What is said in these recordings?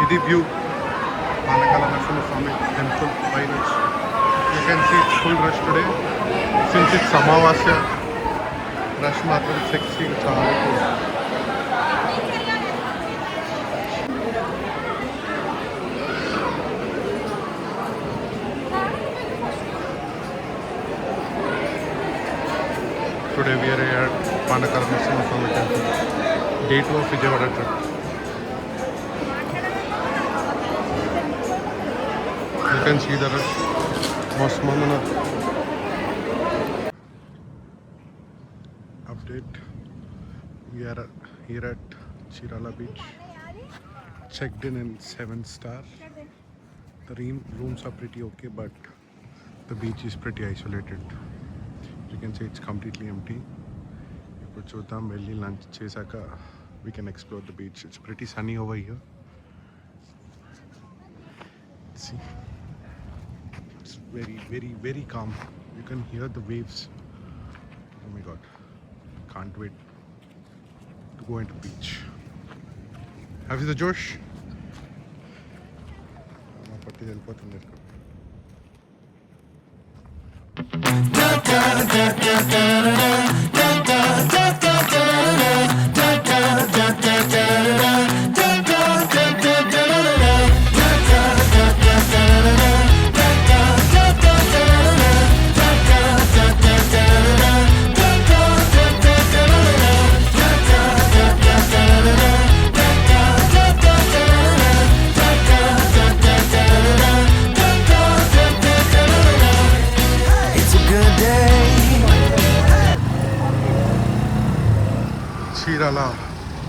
city view. Panakala Narasimha temple by which you can see it's full rush today. Since it's Amavasya, rush matram sexy chaala cool. Today we are at Panakala Narasimha temple, day 2 of Vijayawada trip. You can see the rush. Most moment update. We are here at Chirala beach. Checked in 7-star. The rooms are pretty okay, but the beach is pretty isolated. You can see it's completely empty. ఇప్పుడు చూద్దాం వెళ్ళి lunch చేశాక we can explore the beach. It's pretty sunny over here. Let's see. It's very calm. You can hear the waves. Oh my god. Can't wait to go into beach. Have you the Josh? Ma patti vellipotundi. Chirala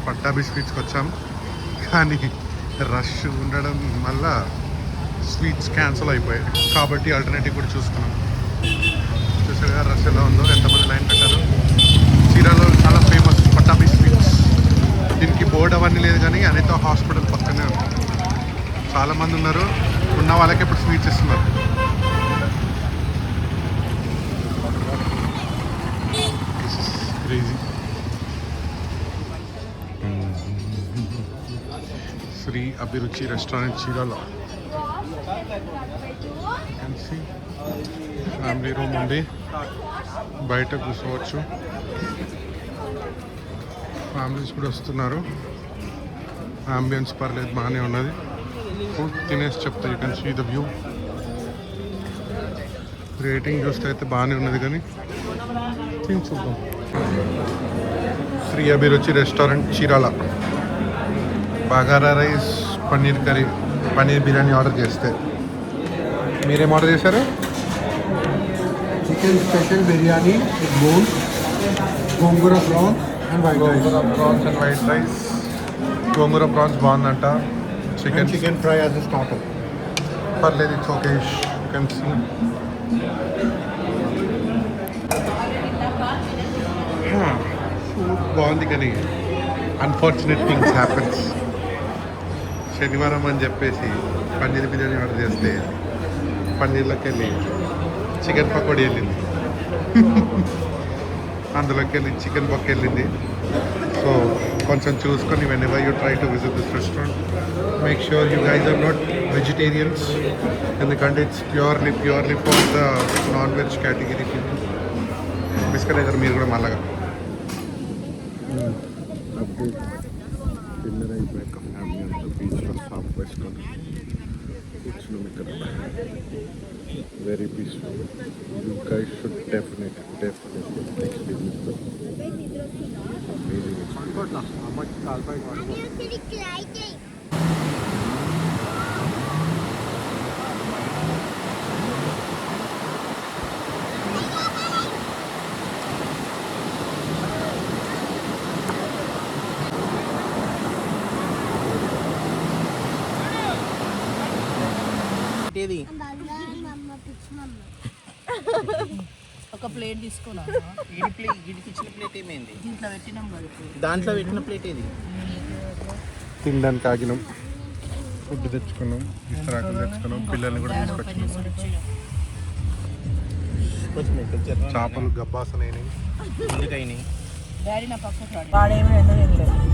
Pattabhi స్వీట్స్కి వచ్చాం, కానీ rush ఉండడం వల్ల sweets cancel అయిపోయాయి. కాబట్టి alternative కూడా చూస్తున్నాం. చూసారుగా rush ఎలా ఉందో, ఎంతమంది లైన్ కట్టారు. చీరాలో చాలా ఫేమస్ పట్టాభి స్వీట్స్. దీనికి బోర్డు అవన్నీ లేదు, కానీ అనిత హాస్పిటల్ పక్కనే ఉంది. చాలామంది ఉన్నారు. ఉన్న వాళ్ళకి ఇప్పుడు స్వీట్స్ ఇస్తున్నారు. Crazy. Shri Abhiruchi restaurant Chirala. Family room ఉంది, బయట కూర్చోవచ్చు. ఫ్యామిలీస్ కూడా వస్తున్నారు. అంబియన్స్ పర్లేదు, బాగానే ఉన్నది. ఫుడ్ తినేసి చెప్తా. You can see the view. Rating చూస్తే అయితే బాగానే ఉన్నది, కానీ తిని చూద్దాం. Shri Abhiruchi restaurant Chirala. Bagara rice, paneer curry, paneer biryani order చేస్తే. మీరేం ఆర్డర్ చేశారు? Chicken special biryani with bone, gongura prawns and white rice. Prawns and white rice. Gongura prawns బాగుందంట. Chicken fry as a starter. పర్లేదు, it's okay. You can see. Food బాగుంది, కానీ అన్ఫార్చునేట్ థింగ్స్ హ్యాపెన్స్. శనివారం అని చెప్పేసి పన్నీర్ బిర్యానీ ఆర్డర్ చేస్తే పన్నీర్లోకి వెళ్ళి చికెన్ పకోడీ వెళ్ళింది. అందులోకి వెళ్ళి చికెన్ పక్క వెళ్ళింది. సో కొంచెం చూసుకొని whenever you try to visit this restaurant, make sure you guys are not vegetarians. ఎందుకంటే it's purely for the non veg category people. Biscuit అయితే మీరు కూడా మళ్ళా డిన్నర్ అయిపోయాక ఫ్యామిలీ అంతా బీచ్లో షాప్ వేసుకొని కూర్చున్నాం ఇక్కడ. Very peaceful. You guys should definitely experience the amazing experience. ఒక ప్లేట్ తీసుకున్నా. గిడికి ఇచ్చిన ప్లేట్ ఏమైంది? దీంట్లో పెట్టినాం కదా. దాంట్లో పెట్టిన ప్లేట్ ఏది? తినడానికి ఆగినాం, ఫుడ్ తెచ్చుకున్నాం, ఇస్తరాకులు తెచ్చుకున్నాం, పిల్లల్ని కూడా తీసుకొచ్చినాం. చేపలు గబ్బాసనైనాయి. ఎందుకైనాయి? డాడీ నా పక్కన వాడేమో ఎందుకు